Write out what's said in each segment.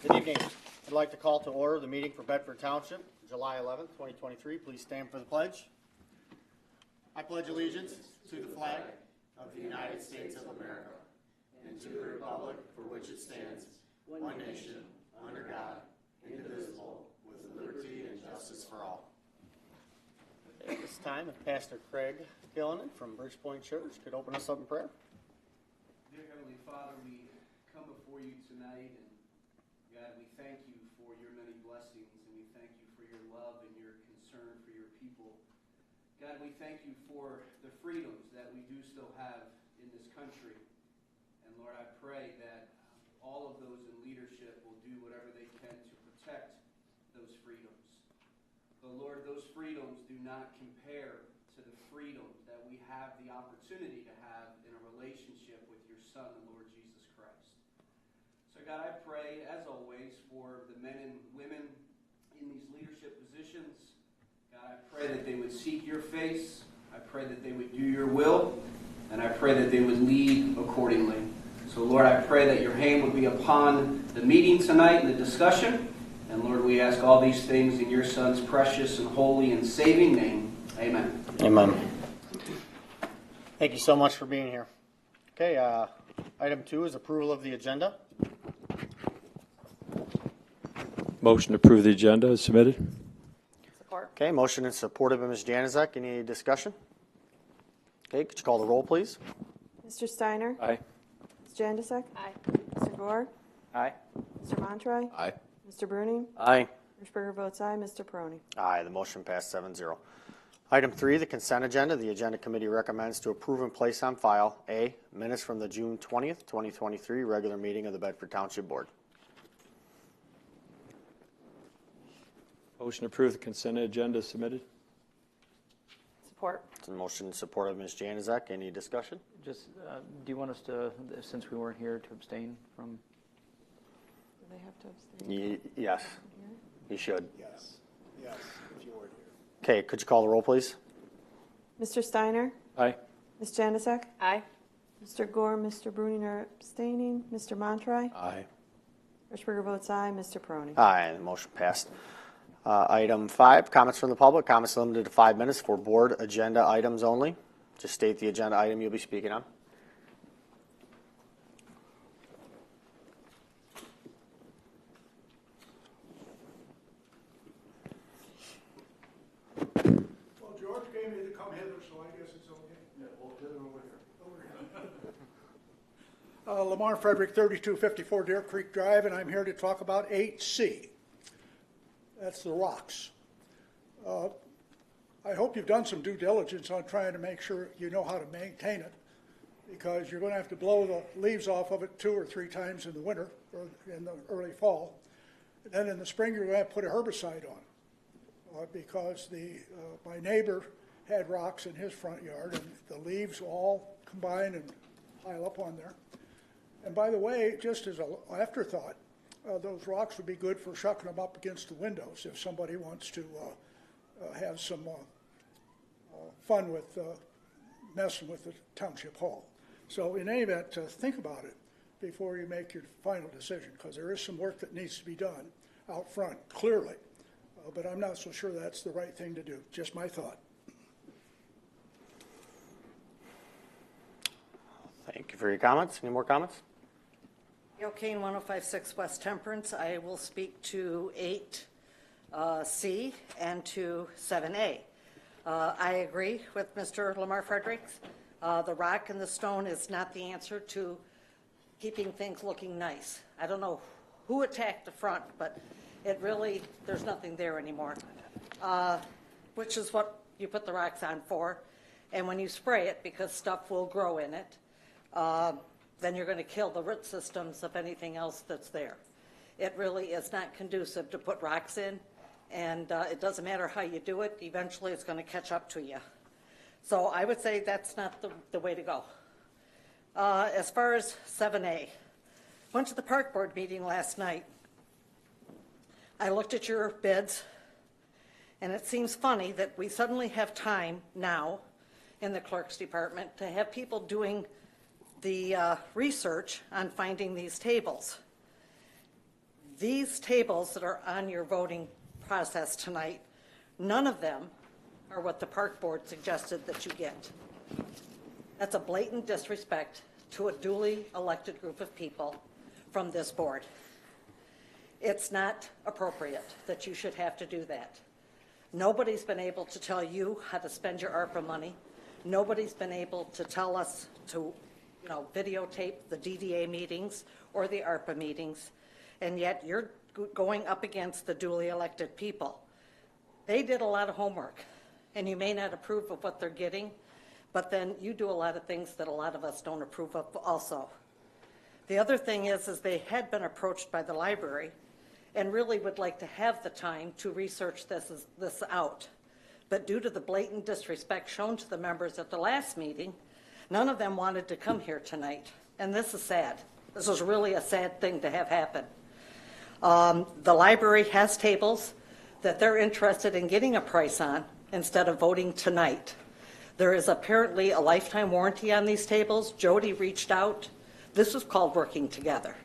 Good evening. I'd like to call to order the meeting for Bedford Township, July 11th, 2023. Please stand for the pledge. I pledge allegiance to the flag of the United States of America and to the republic for which it stands, one nation, under God, indivisible, with liberty and justice for all. At this time, if Pastor Craig Gillinan from Bridgepoint Church could open us up in prayer. Dear Heavenly Father, we come before you tonight, and God, we thank you for your many blessings, and we thank you for your love and your concern for your people. God, we thank you for the freedoms that we do still have in this country. And Lord, I pray that all of those in leadership will do whatever they can to protect those freedoms. But Lord, those freedoms do not compare to the freedoms that we have the opportunity to have in a relationship with your Son, the Lord Jesus Christ. So God, I pray, as always, for the men and women in these leadership positions. God, I pray that they would seek your face. I pray that they would do your will. And I pray that they would lead accordingly. So Lord, I pray that your hand would be upon the meeting tonight and the discussion. And Lord, we ask all these things in your Son's precious and holy and saving name. Amen. Amen. Thank you so much for being here. Okay, item 2 is approval of the agenda. Motion to approve the agenda is submitted. Support. Okay, motion and supported by Ms. Janizek. Any discussion? Okay, could you call the roll, please? Mr. Steiner? Aye. Ms. Jandisek? Aye. Mr. Gore? Aye. Mr. Montroy? Aye. Mr. Bruning? Aye. Hirschberger votes aye. Mr. Peroni? Aye, the motion passed 7-0. Item 3, the consent agenda. The agenda committee recommends to approve and place on file A, minutes from the June 20th, 2023 regular meeting of the Bedford Township Board. Motion to approve the consent agenda is submitted. Support. It's a motion in support of Ms. Janizek. Any discussion? Just, do you want us to, since we weren't here, to abstain from? Do they have to abstain? Yes, you should. Yes, if you weren't here. Okay, could you call the roll, please? Mr. Steiner? Aye. Ms. Jandisek? Aye. Mr. Gore, Mr. Bruning are abstaining. Mr. Montroy? Aye. Hirschberger votes aye. Mr. Peroni? Aye, the motion passed. Item 5, comments from the public. Comments limited to 5 minutes for board agenda items only. Just state the agenda item you'll be speaking on. Well, George gave me to come hither, so I guess it's okay. Yeah, we'll get it over here. Lamar Frederick, 3254 Deer Creek Drive, and I'm here to talk about 8C. That's the rocks. I hope you've done some due diligence on trying to make sure you know how to maintain it, because you're going to have to blow the leaves off of it 2 or 3 times in the winter or in the early fall. And then in the spring, you're going to have to put a herbicide on, because my neighbor had rocks in his front yard, and the leaves all combine and pile up on there. And by the way, just as an afterthought, those rocks would be good for shucking them up against the windows if somebody wants to have some fun with messing with the township hall. So in any event, think about it before you make your final decision, because there is some work that needs to be done out front, clearly. But I'm not so sure that's the right thing to do. Just my thought. Thank you for your comments. Any more comments? Gail Kane, 1056 West Temperance. I will speak to 8C and to 7A. I agree with Mr. Lamar Fredericks. The rock and the stone is not the answer to keeping things looking nice. I don't know who attacked the front, but it really, there's nothing there anymore, which is what you put the rocks on for. And when you spray it, because stuff will grow in it, then you're going to kill the root systems of anything else that's there. It really is not conducive to put rocks in, and it doesn't matter how you do it. Eventually, it's going to catch up to you. So I would say that's not the way to go. As far as 7A, went to the park board meeting last night. I looked at your bids, and it seems funny that we suddenly have time now in the clerk's department to have people doing the research on finding these tables. These tables that are on your voting process tonight, none of them are what the park board suggested that you get. That's a blatant disrespect to a duly elected group of people from this board. It's not appropriate that you should have to do that. Nobody's been able to tell you how to spend your ARPA money. Nobody's been able to tell us to, videotape the DDA meetings or the ARPA meetings, and yet you're going up against the duly elected people. They did a lot of homework, and you may not approve of what they're getting, but then you do a lot of things that a lot of us don't approve of also. The other thing is they had been approached by the library and really would like to have the time to research this out. But due to the blatant disrespect shown to the members at the last meeting, none of them wanted to come here tonight. And this is sad. This is really a sad thing to have happen. The library has tables that they're interested in getting a price on instead of voting tonight. There is apparently a lifetime warranty on these tables. Jody reached out. This is called working together.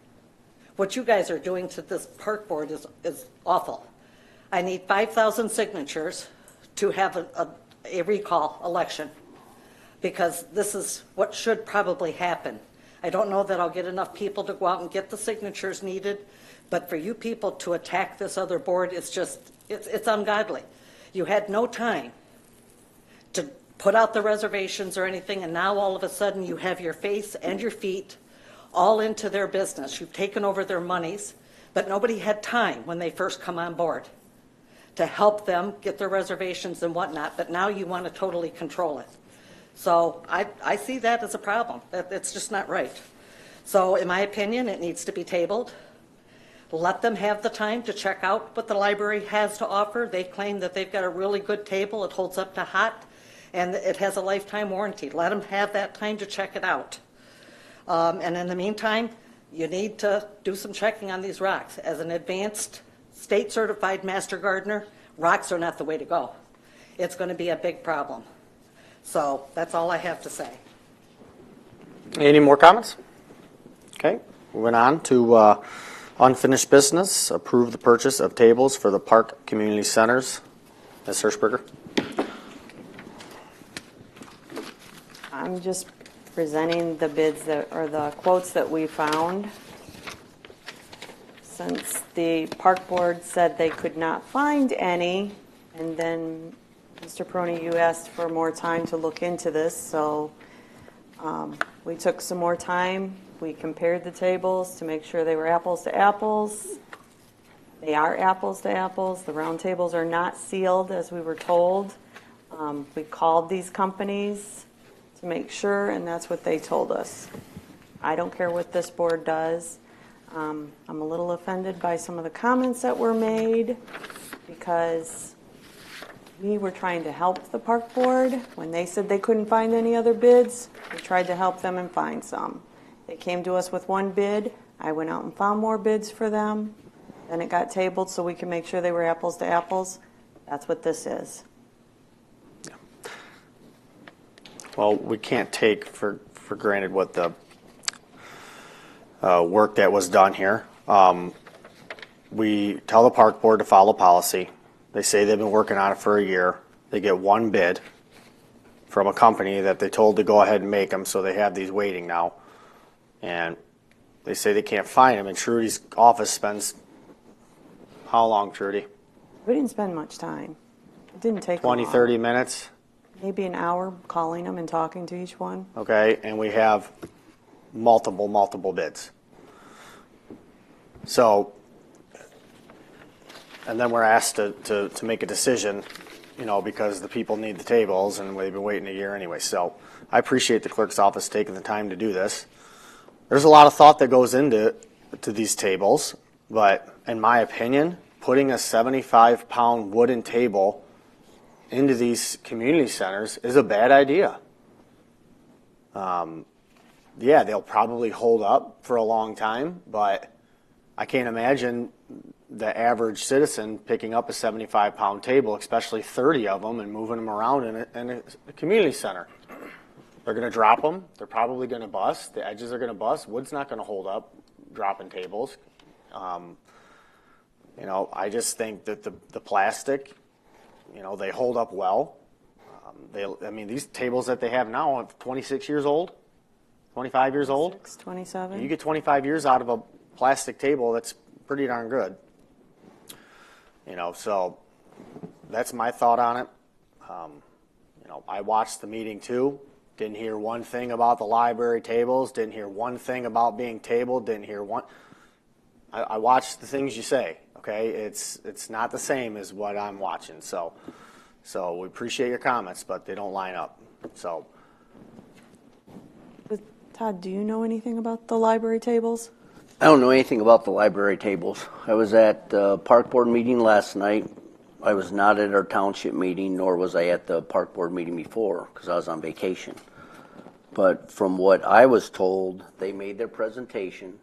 What you guys are doing to this park board is awful. I need 5,000 signatures to have a recall election, because this is what should probably happen. I don't know that I'll get enough people to go out and get the signatures needed, but for you people to attack this other board, it's ungodly. You had no time to put out the reservations or anything, and now all of a sudden you have your face and your feet all into their business. You've taken over their monies, but nobody had time when they first come on board to help them get their reservations and whatnot, but now you want to totally control it. So I see that as a problem. It's just not right. So in my opinion, it needs to be tabled. Let them have the time to check out what the library has to offer. They claim that they've got a really good table. It holds up to hot, and it has a lifetime warranty. Let them have that time to check it out. And in the meantime, you need to do some checking on these rocks. As an advanced state-certified master gardener, rocks are not the way to go. It's going to be a big problem. So that's all I have to say. Any more comments? Okay, moving on to unfinished business. Approve the purchase of tables for the park community centers. Ms. Hirschberger. I'm just presenting the bids or the quotes that we found. Since the park board said they could not find any, and then Mr. Peroni, you asked for more time to look into this, so we took some more time. We compared the tables to make sure they were apples to apples. They are apples to apples. The round tables are not sealed as we were told. We called these companies to make sure, and that's what they told us. I don't care what this board does. I'm a little offended by some of the comments that were made, because we were trying to help the park board. When they said they couldn't find any other bids, we tried to help them and find some. They came to us with one bid. I went out and found more bids for them. Then it got tabled so we could make sure they were apples to apples. That's what this is. Well, we can't take for granted what the work that was done here. We tell the park board to follow policy. They say they've been working on it for a year. They get one bid from a company that they told to go ahead and make them, so they have these waiting now. And they say they can't find them, and Trudy's office spends, how long, Trudy? We didn't spend much time. It didn't take 20, long. 30 minutes? Maybe an hour calling them and talking to each one. Okay, and we have multiple bids. So, and then we're asked to make a decision, because the people need the tables, and we've been waiting a year anyway. So I appreciate the clerk's office taking the time to do this. There's a lot of thought that goes into these tables, but in my opinion, putting a 75-pound wooden table into these community centers is a bad idea. Yeah, they'll probably hold up for a long time, but I can't imagine the average citizen picking up a 75-pound table, especially 30 of them, and moving them around in a community center. They're going to drop them. They're probably going to bust. The edges are going to bust. Wood's not going to hold up dropping tables. You know, I just think that the plastic, you know, they hold up well. I mean, these tables that they have now are 26 years old, 25 years old. 27. You get 25 years out of a plastic table, that's pretty darn good. You know, so that's my thought on it. You know, I watched the meeting too. Didn't hear one thing about the library tables. Didn't hear one thing about being tabled. Didn't hear one. I watched the things you say. Okay, it's not the same as what I'm watching. So we appreciate your comments, but they don't line up. So. Todd, do you know anything about the library tables? I don't know anything about the library tables. I was at the park board meeting last night. I was not at our township meeting, nor was I at the park board meeting before because I was on vacation. But from what I was told, they made their presentation,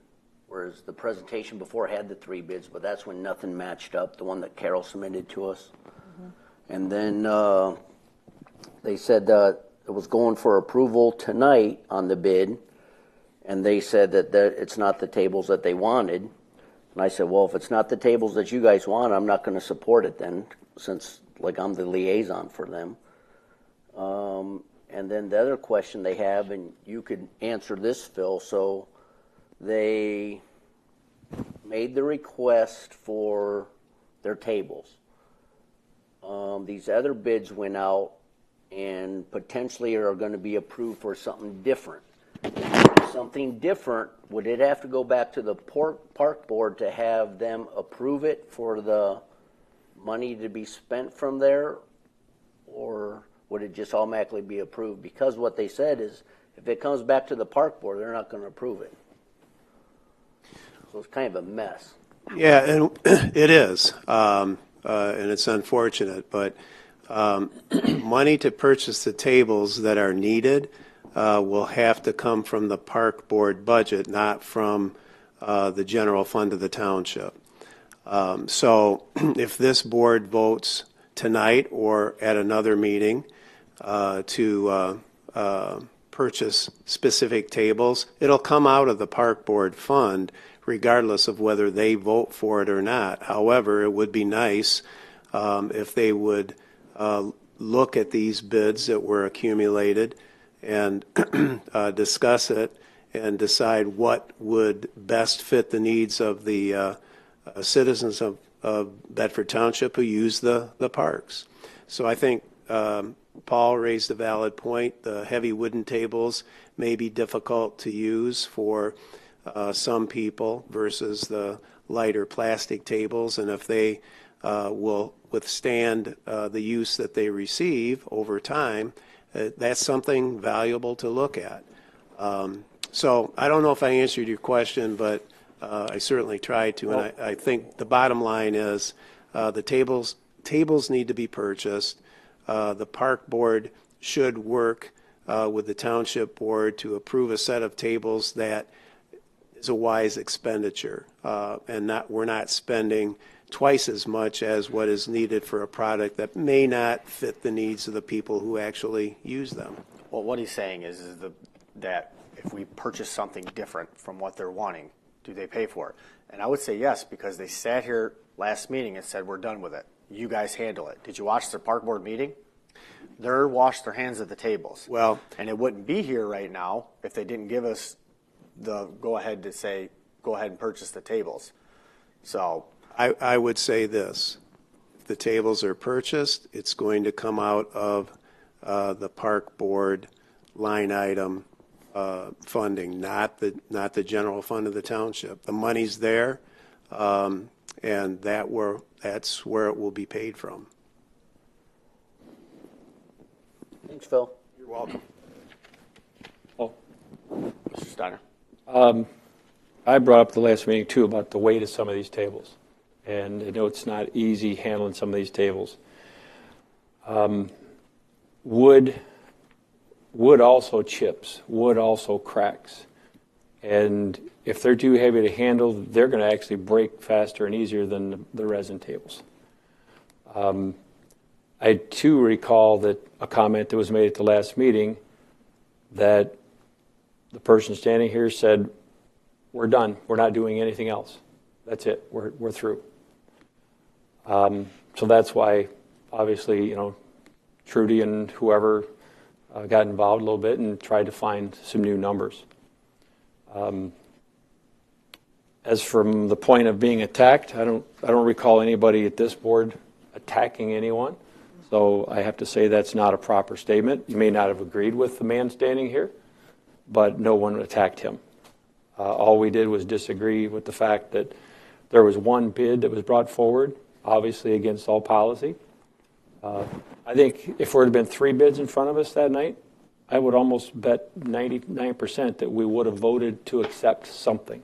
whereas the presentation before had the 3 bids, but that's when nothing matched up, the one that Carol submitted to us. Mm-hmm. And then they said it was going for approval tonight on the bid, and they said that it's not the tables that they wanted. And I said, well, if it's not the tables that you guys want, I'm not going to support it then, since like I'm the liaison for them. And then the other question they have, and you could answer this, Phil, so they made the request for their tables. These other bids went out and potentially are going to be approved for something different. Something different, would it have to go back to the park board to have them approve it for the money to be spent from there, or would it just automatically be approved? Because what they said is if it comes back to the park board, they're not going to approve it. So it's kind of a mess. Yeah, and it is, and it's unfortunate, but money to purchase the tables that are needed will have to come from the park board budget, not from the general fund of the township. So if this board votes tonight or at another meeting to purchase specific tables, it'll come out of the park board fund regardless of whether they vote for it or not. However, it would be nice if they would look at these bids that were accumulated and discuss it and decide what would best fit the needs of the citizens of Bedford Township who use the parks. So I think Paul raised a valid point. The heavy wooden tables may be difficult to use for some people versus the lighter plastic tables, and if they will withstand the use that they receive over time, that's something valuable to look at. So I don't know if I answered your question, but I certainly tried to, and I think the bottom line is the tables need to be purchased. The park board should work with the township board to approve a set of tables that is a wise expenditure, and we're not spending twice as much as what is needed for a product that may not fit the needs of the people who actually use them. Well, what he's saying is that if we purchase something different from what they're wanting, do they pay for it? And I would say yes, because they sat here last meeting and said, we're done with it. You guys handle it. Did you watch the park board meeting? They're washed their hands at the tables. Well, and it wouldn't be here right now if they didn't give us the go-ahead to say, go ahead and purchase the tables. So I would say this. If the tables are purchased, it's going to come out of the park board line item funding, not the general fund of the township. The money's there, and that's where it will be paid from. Thanks, Phil. You're welcome. Oh, Mr. Steiner. I brought up the last meeting too about the weight of some of these tables, and I know it's not easy handling some of these tables. Wood also chips, wood also cracks, and if they're too heavy to handle, they're going to actually break faster and easier than the resin tables. I too recall that a comment that was made at the last meeting that the person standing here said, we're done. We're not doing anything else. That's it. We're through. So that's why, obviously, you know, Trudy and whoever got involved a little bit and tried to find some new numbers. As from the point of being attacked, I don't recall anybody at this board attacking anyone. So I have to say that's not a proper statement. You may not have agreed with the man standing here, but no one attacked him. All we did was disagree with the fact that there was one bid that was brought forward, obviously against all policy. I think if there would have been 3 bids in front of us that night, I would almost bet 99% that we would have voted to accept something.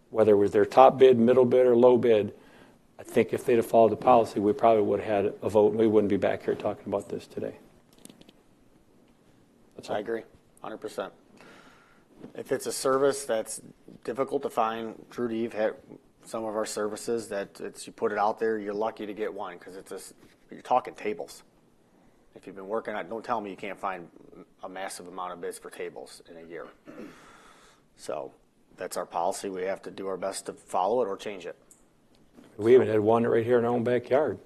Whether it was their top bid, middle bid, or low bid, I think if they'd have followed the policy, we probably would have had a vote, and we wouldn't be back here talking about this today. I agree, 100%. If it's a service that's difficult to find, Trudy, you've had some of our services that you put it out there, you're lucky to get one because you're talking tables. If you've been working on it, don't tell me you can't find a massive amount of bids for tables in a year. So that's our policy. We have to do our best to follow it or change it. We even had one right here in our own backyard,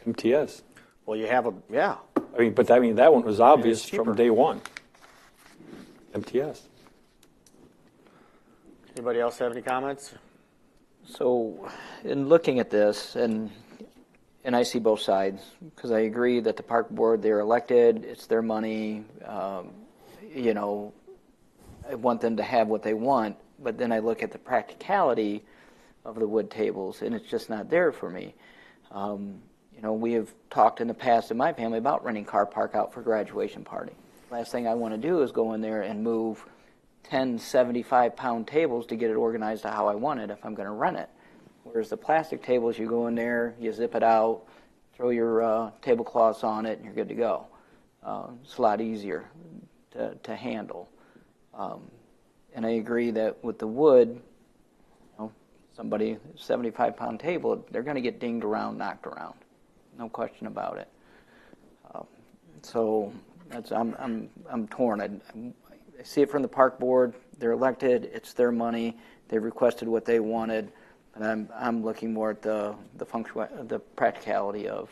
MTS. Well, you have yeah. But that one was obvious cheaper. from day one. MTS. Anybody else have any comments? So, in looking at this, and I see both sides, because I agree that the park board, they're elected, it's their money, you know, I want them to have what they want, but then I look at the practicality of the wood tables, and it's just not there for me. You know, we have talked in the past in my family about renting car park out for graduation party. Last thing I want to do is go in there and move 10 75-pound tables to get it organized to how I want it if I'm going to rent it. Whereas the plastic tables, you go in there, you zip it out, throw your tablecloths on it, and you're good to go. It's a lot easier to handle. And I agree that with the wood, you know, somebody 75-pound table, they're going to get dinged around, knocked around, no question about it. So that's I'm torn. I see it from the park board. They're elected. It's their money. They requested what they wanted, and I'm looking more at the practicality of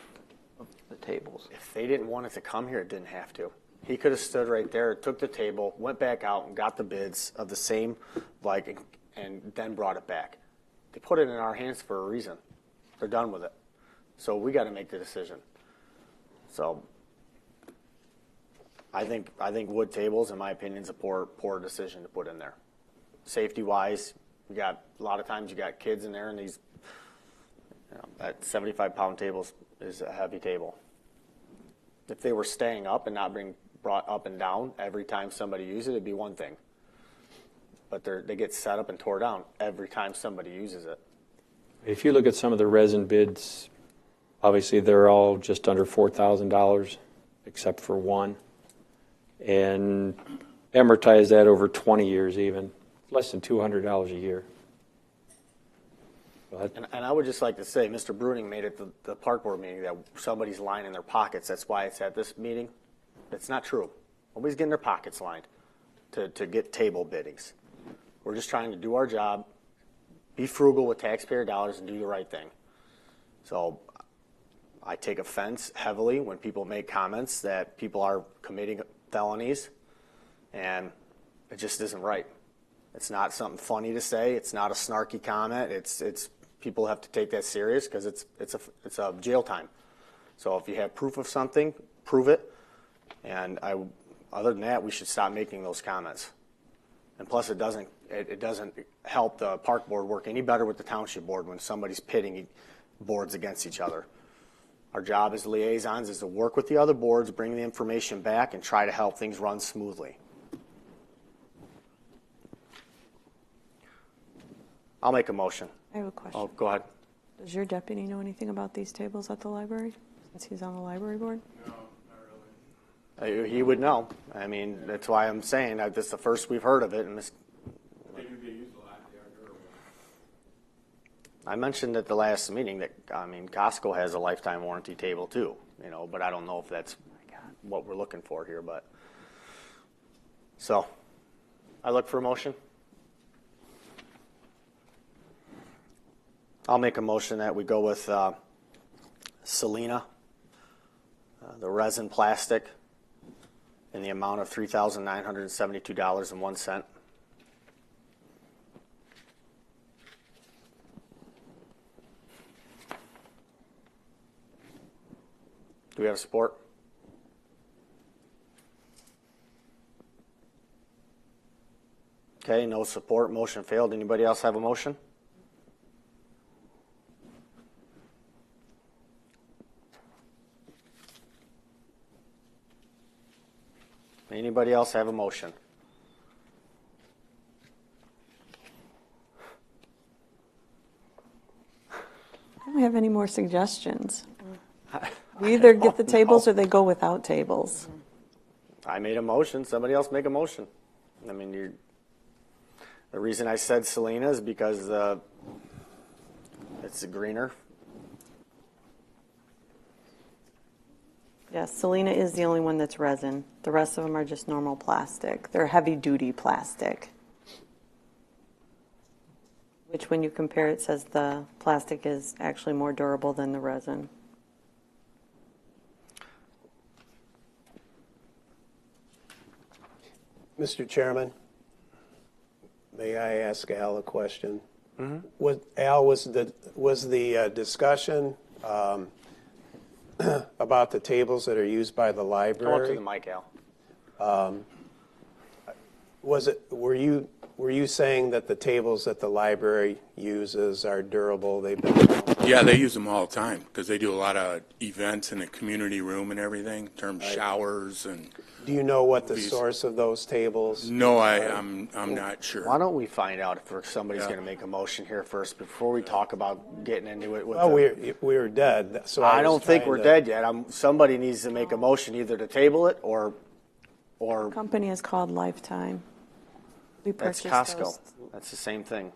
the tables. If they didn't want it to come here, it didn't have to. He could have stood right there, took the table, went back out, and got the bids of the same, and then brought it back. They put it in our hands for a reason. They're done with it. So we got to make the decision. So I think wood tables, in my opinion, is a poor decision to put in there. Safety wise, a lot of times you got kids in there, and these that 75-pound table is a heavy table. If they were staying up and not being brought up and down every time somebody used it, it'd be one thing. But they get set up and tore down every time somebody uses it. If you look at some of the resin bids, obviously they're all just under $4,000, except for one. And amortize that over 20 years even, less than $200 a year. And I would just like to say, Mr. Bruning made it the park board meeting that somebody's lining their pockets. That's why it's at this meeting. That's not true. Nobody's getting their pockets lined to get table biddings. We're just trying to do our job, be frugal with taxpayer dollars, and do the right thing. So I take offense heavily when people make comments that people are committing felonies, and it just isn't right. It's not something funny to say. It's not a snarky comment. It's people have to take that serious because it's a jail time. So if you have proof of something, prove it. And other than that, we should stop making those comments. And plus, it doesn't help the park board work any better with the township board when somebody's pitting boards against each other. Our job as liaisons is to work with the other boards, bring the information back, and try to help things run smoothly. I'll make a motion. I have a question. Oh, go ahead. Does your deputy know anything about these tables at the library, since he's on the library board? No, not really. He would know. I mean, that's why I'm saying that this is the first we've heard of it. And They do get used a lot. They are durable. I mentioned at the last meeting that, Costco has a lifetime warranty table too, but I don't know if that's what we're looking for here. But so I look for a motion. I'll make a motion that we go with Selena, the resin plastic, in the amount of $3,972.01. Do we have support? Okay, no support. Motion failed. Anybody else have a motion? Anybody else have a motion? I don't have any more suggestions. We either get the tables or they go without tables. I made a motion. Somebody else make a motion. I mean, the reason I said Selena is because it's greener. Yes, Selena is the only one that's resin. The rest of them are just normal plastic. They're heavy-duty plastic. Which, when you compare, it says the plastic is actually more durable than the resin. Mr. Chairman, may I ask Al a question? Al, was the discussion about the tables that are used by the Come up to library? the mic, Al. Were you saying that the tables that the library uses are durable? They've been Yeah, they use them all the time because they do a lot of events in the community room and everything, in terms of showers and. Do you know what the source of those tables? No, I'm not sure. Why don't we find out if somebody's going to make a motion here first before we talk about getting into it with Well, the... we're dead, so I was don't think trying we're to- dead yet. Somebody needs to make a motion either to table it or The company is called Lifetime. We that's purchased Costco. those. That's the same thing.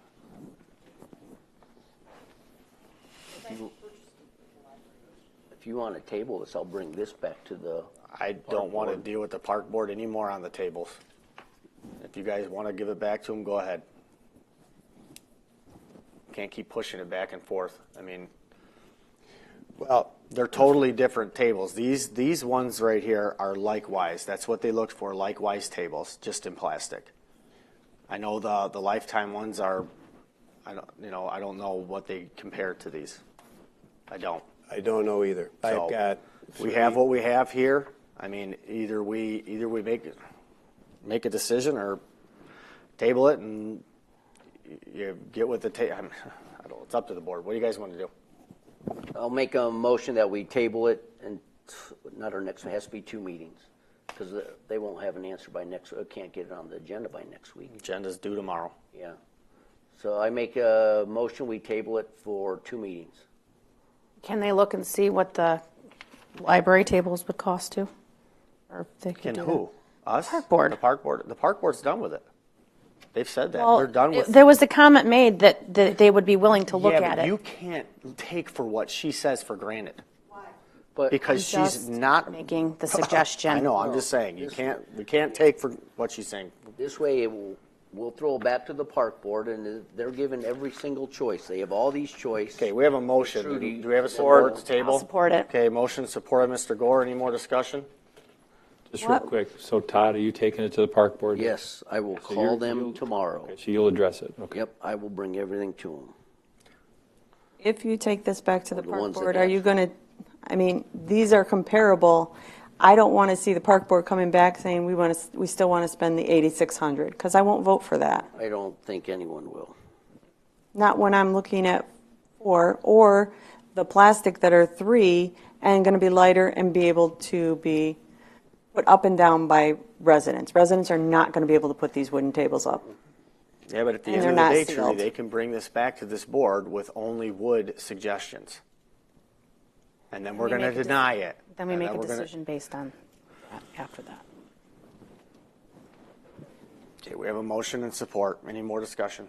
If you want to table this, I'll bring this back to the. I don't want to deal with the park board anymore on the tables. If you guys want to give it back to them, go ahead. Can't keep pushing it back and forth. I mean, Well, they're totally different tables. These ones right here are likewise. That's what they looked for, likewise tables, just in plastic. I know the Lifetime ones are, I don't know what they compare to these. I don't. I don't know either. So, I've got. We have what we have here. I mean, either we make a decision or table it and you get with the I don't know. It's up to the board. What do you guys want to do? I'll make a motion that we table it, and not our next, it has to be 2 meetings, because they won't have an answer by next, can't get it on the agenda by next week. Agenda's due tomorrow. Yeah. So I make a motion, we table it for 2 meetings. Can they look and see what the library tables would cost too? Or if they could And do who? Us? Park board. The park board. The park board's done with it. They've said that. that? Well, They're done with there was a comment made that they would be willing to look yeah, at but it. you can't take for what she says for granted. But Because I'm she's just not making the suggestion. I know, I'm just saying, we can't take for what she's saying. this way, we'll throw it back to the park board, and they're given every single choice. They have all these choices. Okay, we have a motion. Trudy. Do we have a support to table? I'll support it. Okay, motion support by Mr. Gore. Any more discussion? Just real quick, so Todd, are you taking it to the park board? Yes, I will So call you'll- them tomorrow. Okay, so you'll address it, okay. Yep, I will bring everything to them. If you take this back to the The park ones that board, are you actually- going to, I mean, these are comparable. I don't want to see the park board coming back saying we still want to spend the $8,600, because I won't vote for that. I don't think anyone will. Not when I'm looking at 4, or the plastic that are 3 and going to be lighter and be able to be put up and down by residents. Residents are not going to be able to put these wooden tables up. Yeah, but at the And end they're of the not day, Trudy, sealed. they can bring this back to this board with only wood suggestions. And then we're We going to make a deny it. Then we And make a we're gonna- decision based on that after that. Okay, we have a motion and support. Any more discussion?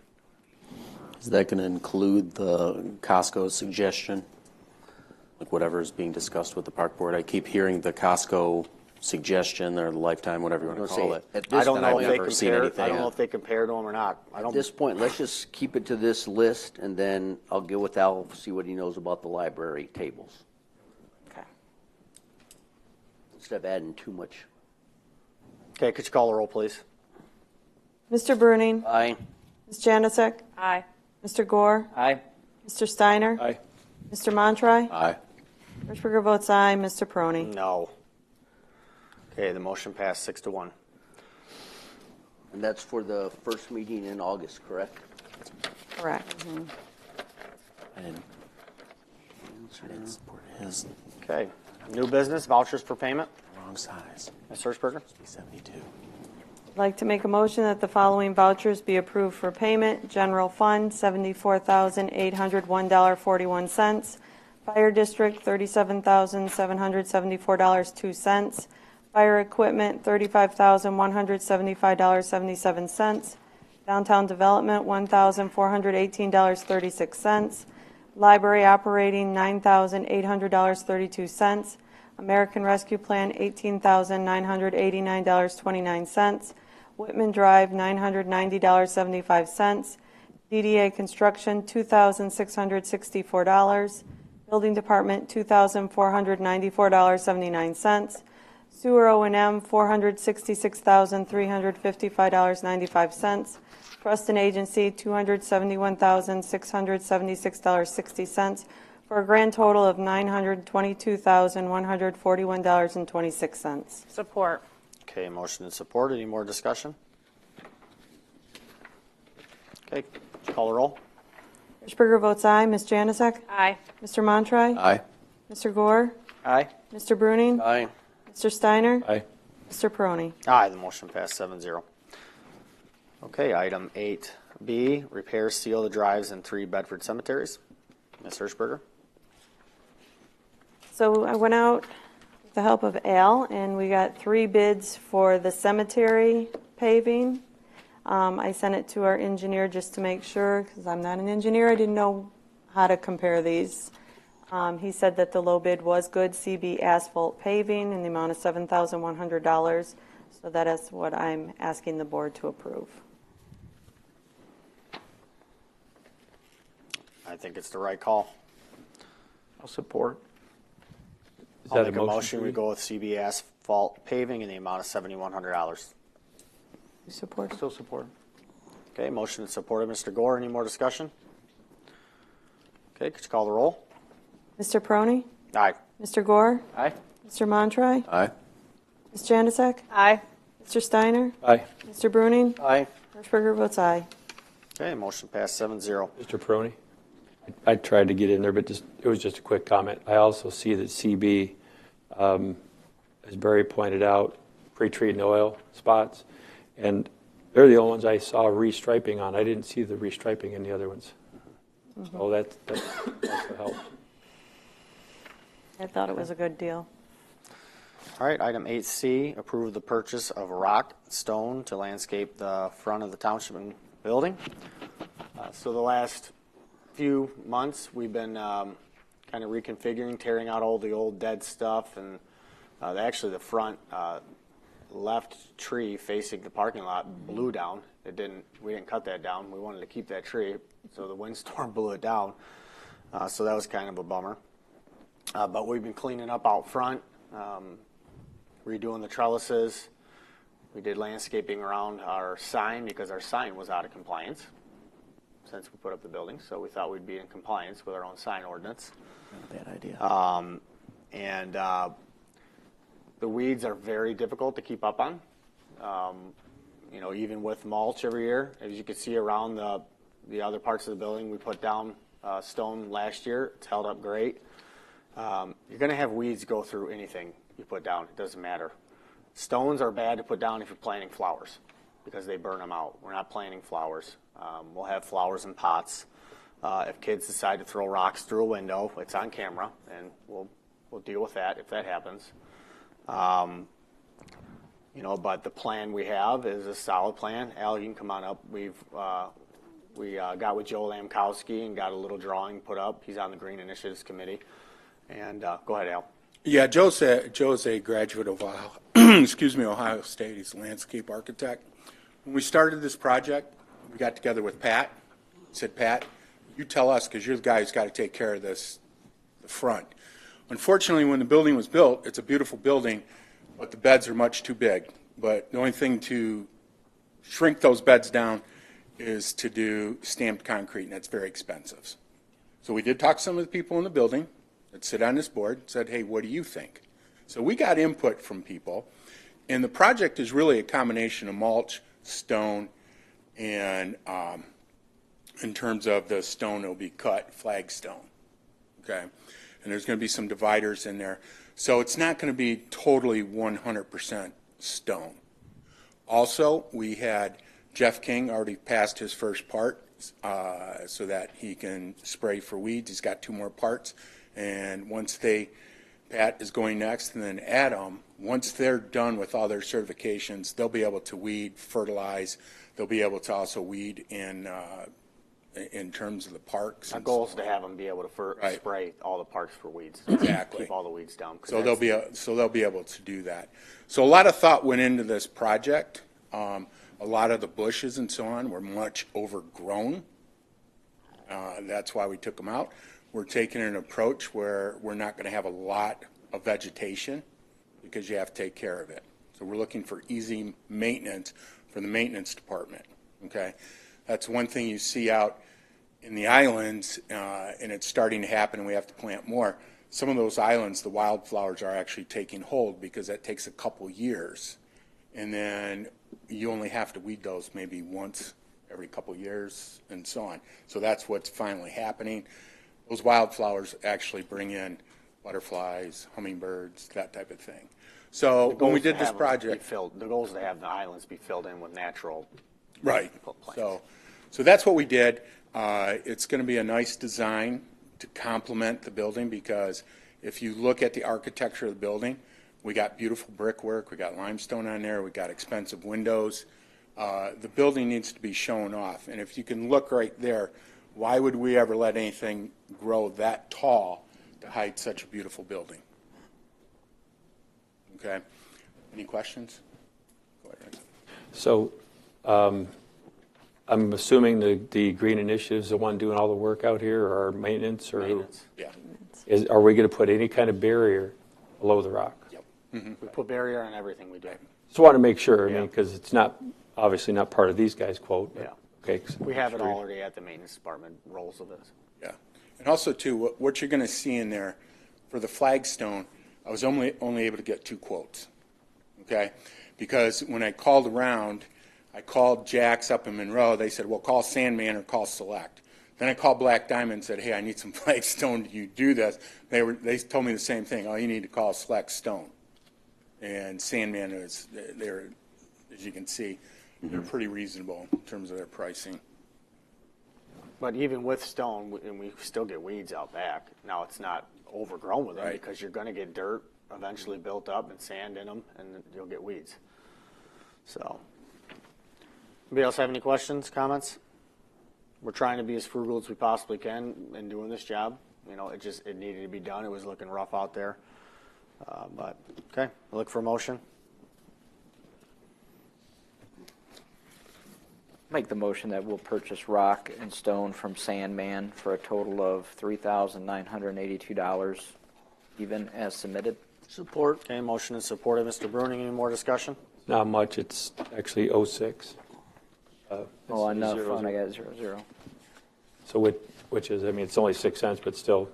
Is that going to include the Costco suggestion? Like whatever is being discussed with the park board? I keep hearing the Costco suggestion or the Lifetime, whatever you want I'm to gonna call say, it. at this I don't know I've if they never seen compare. I anything. don't know if they compare to them or not. I At don't. this point, let's just keep it to this list, and then I'll get with Al, see what he knows about the library tables. instead of adding too much. Okay, could you call the roll, please? Mr. Bruning, Aye. Ms. Janasek, Aye. Mr. Gore, Aye. Mr. Steiner, Aye. Mr. Montroy. Aye. Hirschberger votes aye. Mr. Peroni. No. Okay, the motion passed 6-1. And that's for the first meeting in August, correct? Correct. I didn't support his. Okay, new business, vouchers for payment. Wrong size. Ms. Hirschberger? 72. I'd like to make a motion that the following vouchers be approved for payment. General Fund, $74,801.41. Fire District, $37,774.02. Fire Equipment, $35,175.77. Downtown Development, $1,418.36. Library Operating, $9,800.32. American Rescue Plan, $18,989.29. Whitman Drive, $990.75. DDA Construction, $2,664. Building Department, $2,494.79. Sewer O&M, $466,355.95. Trust and Agency, $271,676.60, for a grand total of $922,141.26. Support. Okay, motion and support. Any more discussion? Okay, could you call the roll? Hirschberger votes aye. Ms. Janasek? Aye. Mr. Montroy? Aye. Mr. Gore? Aye. Mr. Bruning? Aye. Mr. Steiner? Aye. Mr. Peroni. Aye, the motion passed 7-0. Okay, item 8B, repair seal the drives in 3 Bedford cemeteries. Ms. Hirschberger? So I went out with the help of Al, and we got 3 bids for the cemetery paving. I sent it to our engineer just to make sure, because I'm not an engineer. I didn't know how to compare these. He said that the low bid was good, CB asphalt paving, in the amount of $7,100. So that is what I'm asking the board to approve. I think it's the right call. I'll support. Is I'll that make a motion. We Judy? go with CB asphalt paving in the amount of $7,100. You support? Still support. Okay, motion and supported. Mr. Gore, any more discussion? Okay, could you call the roll? Mr. Peroni? Aye. Mr. Gore? Aye. Mr. Montroy? Aye. Ms. Janasek? Aye. Mr. Steiner? Aye. Mr. Bruning? Aye. Hirschberger votes aye. Okay, motion passed 7-0. Mr. Peroni? I tried to get in there, but it was just a quick comment. I also see that CB, as Barry pointed out, pre-treating oil spots, and they're the only ones I saw restriping on. I didn't see the restriping in the other ones. So that also helped. I thought it was a good deal. All right, item 8C, approve the purchase of rock, stone to landscape the front of the township building. So the last few months, we've been kind of reconfiguring, tearing out all the old dead stuff, and actually the front left tree facing the parking lot blew down. We didn't cut that down. We wanted to keep that tree, so the windstorm blew it down. So that was kind of a bummer. But we've been cleaning up out front, redoing the trellises. We did landscaping around our sign because our sign was out of compliance since we put up the building. So we thought we'd be in compliance with our own sign ordinance. Not a bad idea. And the weeds are very difficult to keep up on. Even with mulch every year, as you can see around the other parts of the building, we put down stone last year. It's held up great. You're going to have weeds go through anything you put down. It doesn't matter. Stones are bad to put down if you're planting flowers because they burn them out. We're not planting flowers. We'll have flowers in pots. If kids decide to throw rocks through a window, it's on camera, and we'll deal with that if that happens. But the plan we have is a solid plan. Al, you can come on up. We got with Joe Lamkowski and got a little drawing put up. He's on the Green Initiatives Committee. And go ahead, Al. Yeah, Joe's a graduate of Ohio, Ohio State. He's a landscape architect. When we started this project, we got together with Pat. Said, Pat, you tell us because you're the guy who's got to take care of this, the front. Unfortunately, when the building was built, it's a beautiful building, but the beds are much too big. But the only thing to shrink those beds down is to do stamped concrete, and that's very expensive. So we did talk to some of the people in the building that sit on this board, said, hey, what do you think? So we got input from people, and the project is really a combination of mulch, stone, and in terms of the stone, it'll be cut flagstone, okay? And there's going to be some dividers in there. So it's not going to be totally 100% stone. Also, we had Jeff King already passed his first part so that he can spray for weeds. He's got 2 more parts. And once Pat is going next, and then Adam, once they're done with all their certifications, they'll be able to weed, fertilize. They'll be able to also weed in terms of the parks. Our goal is to have them be able to Right. spray all the parks for weeds. Exactly. Keep all the weeds down. So they'll be able to do that. So a lot of thought went into this project. A lot of the bushes and so on were much overgrown. That's why we took them out. We're taking an approach where we're not going to have a lot of vegetation because you have to take care of it. So we're looking for easy maintenance for the maintenance department. Okay, that's one thing you see out in the islands, and it's starting to happen, and we have to plant more. Some of those islands, the wildflowers are actually taking hold because that takes a couple years, and then you only have to weed those maybe once every couple years and so on. So that's what's finally happening. Those wildflowers actually bring in butterflies, hummingbirds, that type of thing. So when we did this project, the goal is to have the islands be filled in with natural right. plants. So that's what we did. It's going to be a nice design to complement the building because if you look at the architecture of the building, we got beautiful brickwork, we got limestone on there, we got expensive windows. The building needs to be shown off. And if you can look right there, why would we ever let anything grow that tall to hide such a beautiful building? Okay. Any questions? Go ahead. So I'm assuming the Green Initiative is the one doing all the work out here, or maintenance, or Maintenance. Yeah. Are we going to put any kind of barrier below the rock? Yep. We put barrier on everything we do. Just want to make sure, I Yeah. mean, because it's not, obviously not part of these guys' quote. But, Yeah. okay. We have it already at the maintenance department, rolls of this. Yeah. And also, too, what you're going to see in there, for the flagstone, I was only able to get 2 quotes, okay? Because when I called around, I called Jack's up in Monroe. They said, well, call Sandman or call Select. Then I called Black Diamond and said, hey, I need some flagstone. Do you do this? They told me the same thing. Oh, you need to call Select Stone. And Sandman they're, as you can see, they're pretty reasonable in terms of their pricing. But even with stone, and we still get weeds out back. Now it's not overgrown with them Right. because you're going to get dirt eventually built up and sand in them, and you'll get weeds. So, anybody else have any questions, comments? We're trying to be as frugal as we possibly can in doing this job. You know, it needed to be done. It was looking rough out there. But, okay, I look for a motion. Make the motion that we'll purchase rock and stone from Sandman for a total of $3,982, even as submitted. Support. Okay, motion is supported. Mr. Bruning, any more discussion? Not much, it's actually 06. Oh, It's enough 0, fun, I 0. got 0. So which is, I mean, it's only 6 cents, but still.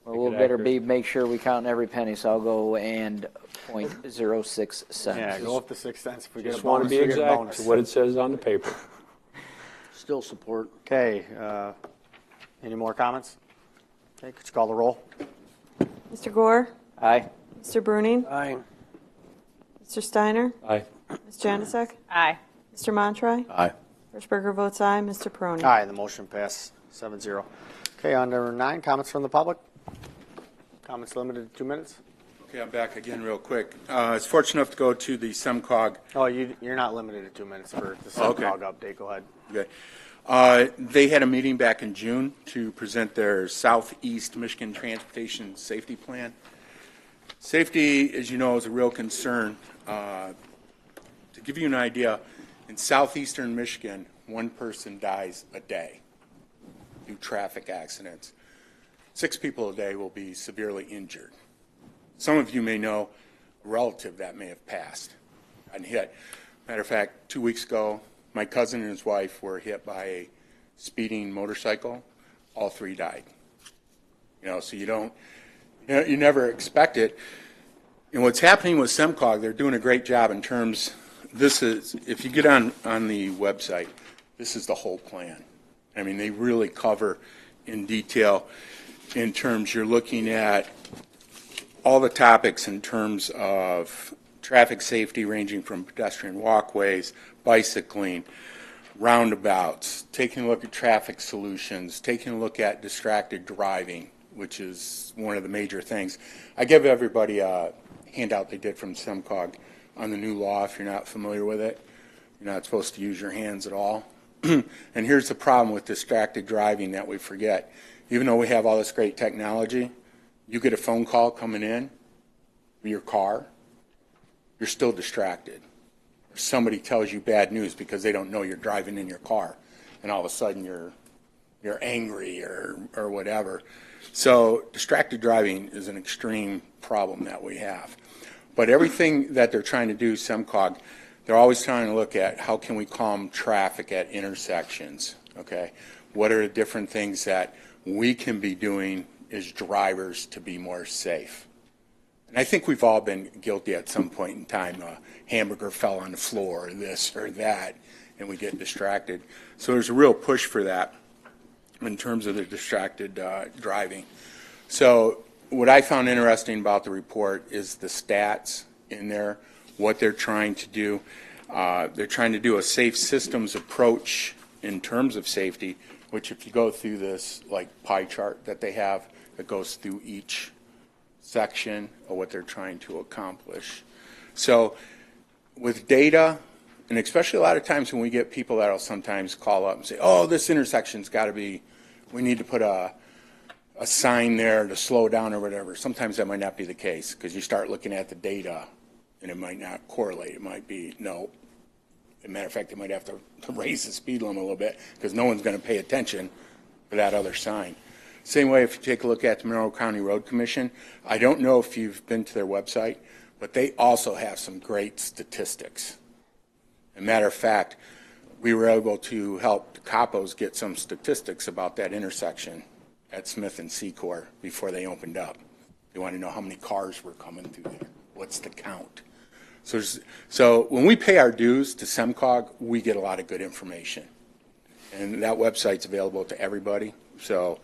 Well, we'll better make sure we count every penny, so I'll go and 0.06 cents. Yeah, go up to 6 cents if we get a Just want to bonus. be we get a exact bonus. to what it says on the paper. Still support. Okay, any more comments? Okay, could you call the roll? Mr. Gore? Aye. Mr. Bruning? Aye. Mr. Steiner? Aye. Ms. Janusik? Aye. Mr. Montroy? Aye. Hirschberger votes aye. Mr. Peroni? Aye, the motion passed 7-0. Okay, on number 9, comments from the public? Comments limited to 2 minutes? Okay, I'm back again real quick. I was fortunate enough to go to the SEMCOG. Oh, you're not limited to 2 minutes for the Okay. SEMCOG update. Go ahead. Okay. They had a meeting back in June to present their Southeast Michigan Transportation Safety Plan. Safety, as you know, is a real concern. To give you an idea, in southeastern Michigan, 1 person dies a day due to traffic accidents. 6 people a day will be severely injured. Some of you may know relative that may have passed and hit. Matter of fact, 2 weeks ago, my cousin and his wife were hit by a speeding motorcycle. All three died. So you never expect it. And what's happening with SEMCOG, they're doing a great job in terms, if you get on the website, this is the whole plan. I mean, they really cover in detail in terms, you're looking at all the topics in terms of traffic safety ranging from pedestrian walkways, bicycling, roundabouts, taking a look at traffic solutions, taking a look at distracted driving, which is one of the major things. I give everybody a handout they did from SEMCOG on the new law. If you're not familiar with it, you're not supposed to use your hands at all. And here's the problem with distracted driving that we forget. Even though we have all this great technology, you get a phone call coming in from your car, you're still distracted. Or somebody tells you bad news because they don't know you're driving in your car, and all of a sudden you're angry or whatever. So distracted driving is an extreme problem that we have. But everything that they're trying to do, SEMCOG, they're always trying to look at how can we calm traffic at intersections, okay? What are the different things that we can be doing as drivers to be more safe? And I think we've all been guilty at some point in time. A hamburger fell on the floor, or this or that, and we get distracted. So there's a real push for that in terms of the distracted driving. So what I found interesting about the report is the stats in there, what they're trying to do. They're trying to do a safe systems approach in terms of safety, which if you go through this like pie chart that they have, that goes through each section of what they're trying to accomplish. So with data, and especially a lot of times when we get people that'll sometimes call up and say, oh, this intersection's got to be, we need to put a sign there to slow down or whatever. Sometimes that might not be the case because you start looking at the data and it might not correlate. It might be, no. As a matter of fact, they might have to raise the speed limit a little bit because no one's going to pay attention to that other sign. Same way if you take a look at the Monroe County Road Commission, I don't know if you've been to their website, but they also have some great statistics. As a matter of fact, we were able to help the Capos get some statistics about that intersection at Smith and Secor before they opened up. They want to know how many cars were coming through there. What's the count? So when we pay our dues to SEMCOG, we get a lot of good information. And that website's available to everybody. So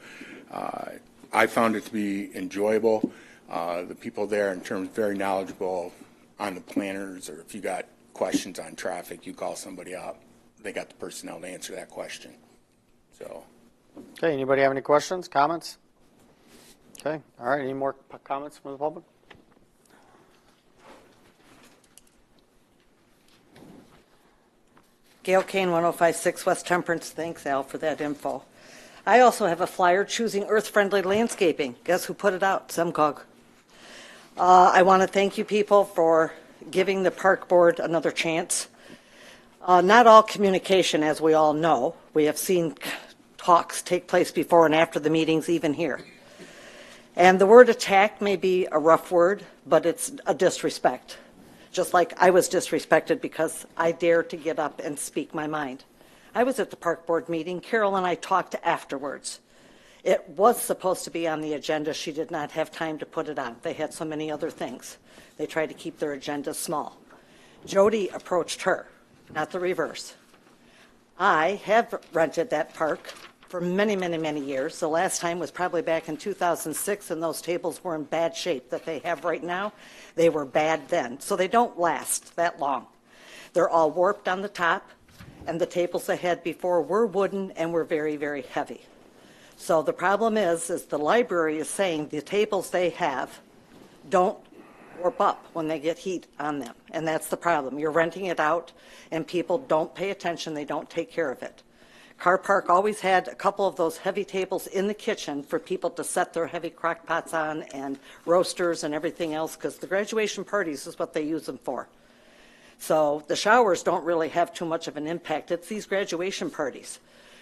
I found it to be enjoyable. The people there in terms very knowledgeable on the planners, or if you got questions on traffic, you call somebody up. They got the personnel to answer that question. So. Okay, anybody have any questions, comments? Okay, all right, any more comments from the public? Gail Kane, 1056 West Temperance. Thanks, Al, for that info. I also have a flyer choosing earth-friendly landscaping. Guess who put it out? SEMCOG. I want to thank you people for giving the park board another chance. Not all communication, as we all know. We have seen talks take place before and after the meetings, even here. And the word attack may be a rough word, but it's a disrespect. Just like I was disrespected because I dared to get up and speak my mind. I was at the park board meeting. Carol and I talked afterwards. It was supposed to be on the agenda. She did not have time to put it on. They had so many other things. They tried to keep their agenda small. Jody approached her, not the reverse. I have rented that park for many, many, many years. The last time was probably back in 2006, and those tables were in bad shape that they have right now. They were bad then, so they don't last that long. They're all warped on the top, and the tables they had before were wooden and were very, very heavy. So the problem is the library is saying the tables they have don't warp up when they get heat on them, and that's the problem. You're renting it out, and people don't pay attention. They don't take care of it. Car Park always had a couple of those heavy tables in the kitchen for people to set their heavy crock pots on and roasters and everything else, because the graduation parties is what they use them for. So the showers don't really have too much of an impact. It's these graduation parties.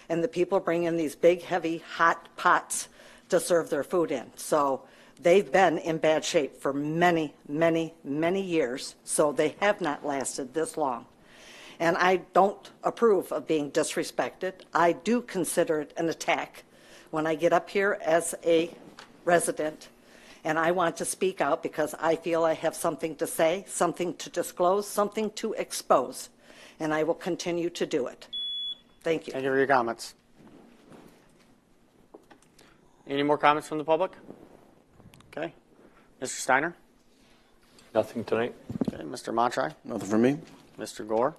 And the people bring in these big, heavy, hot pots to serve their food in. So They've been in bad shape for many, many, many years, so they have not lasted this long. And I don't approve of being disrespected. I do consider it an attack when I get up here as a resident, and I want to speak out because I feel I have something to say, something to disclose, something to expose, and I will continue to do it. Thank you. Thank you for your comments. Any more comments from the public? Okay. Mr. Steiner? Nothing tonight. Okay. Mr. Montry? Nothing for me. Mr. Gore?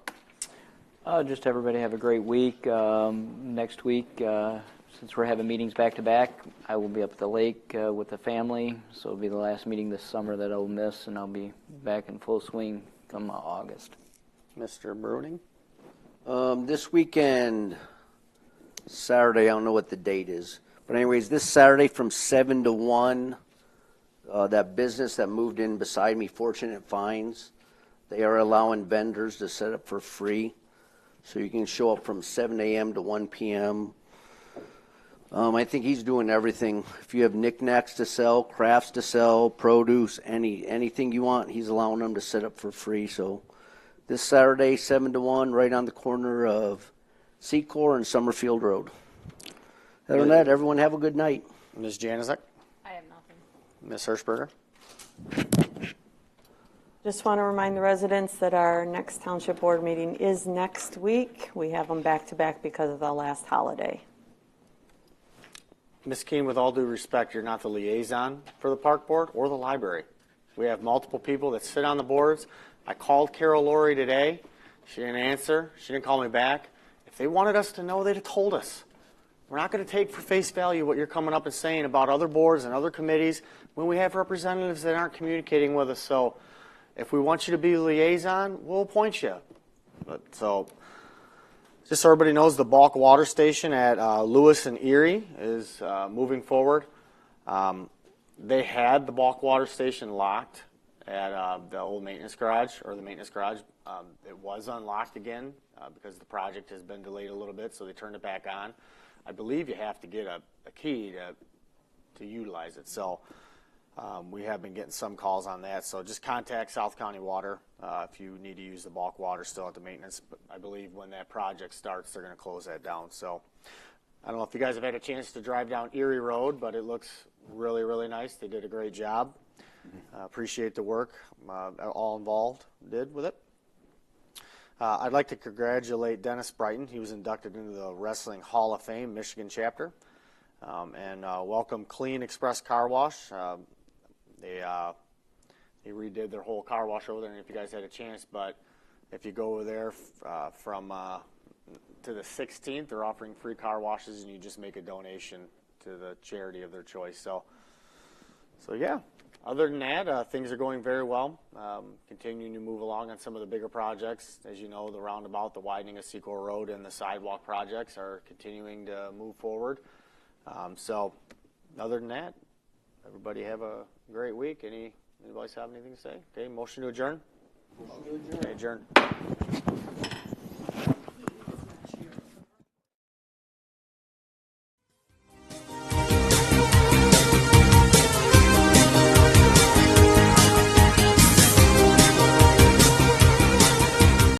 Just everybody have a great week. Next week, since we're having meetings back to back, I will be up at the lake with the family, so it'll be the last meeting this summer that I'll miss, and I'll be back in full swing come August. Mr. Bruning? This weekend, Saturday, I don't know what the date is, but anyways, this Saturday from 7 to 1, that business that moved in beside me, Fortunate Finds, they are allowing vendors to set up for free. So you can show up from 7 a.m. to 1 p.m. I think he's doing everything. If you have knickknacks to sell, crafts to sell, produce, anything you want, he's allowing them to set up for free. So this Saturday, 7 to 1, right on the corner of Secor and Summerfield Road. Other than that, everyone have a good night. Ms. Janizek? I have nothing. Ms. Hirschberger? Just want to remind the residents that our next township board meeting is next week. We have them back to back because of the last holiday. Ms. Keene, with all due respect, you're not the liaison for the park board or the library. We have multiple people that sit on the boards. I called Carol Laurie today. She didn't answer. She didn't call me back. If they wanted us to know, they'd have told us. We're not going to take for face value what you're coming up and saying about other boards and other committees when we have representatives that aren't communicating with us. So if we want you to be a liaison, we'll appoint you. So just so everybody knows, the bulk water station at Lewis and Erie is moving forward. They had the bulk water station locked at the old maintenance garage, or the maintenance garage. It was unlocked again because the project has been delayed a little bit, so they turned it back on. I believe you have to get a key to utilize it. So we have been getting some calls on that. So just contact South County Water if you need to use the bulk water still at the maintenance. But I believe when that project starts, they're going to close that down. So I don't know if you guys have had a chance to drive down Erie Road, but it looks really, really nice. They did a great job. Appreciate the work all involved did with it. I'd like to congratulate Dennis Brighton. He was inducted into the Wrestling Hall of Fame, Michigan chapter. And welcome Clean Express Car Wash. They redid their whole car wash over there, and if you guys had a chance, but if you go over there from to the 16th, they're offering free car washes, and you just make a donation to the charity of their choice. So yeah. Other than that, things are going very well. Continuing to move along on some of the bigger projects. As you know, the roundabout, the widening of Secor Road, and the sidewalk projects are continuing to move forward. So other than that, everybody have a great week. Anybody have anything to say? Okay, motion to adjourn? Motion to adjourn. Okay, adjourn.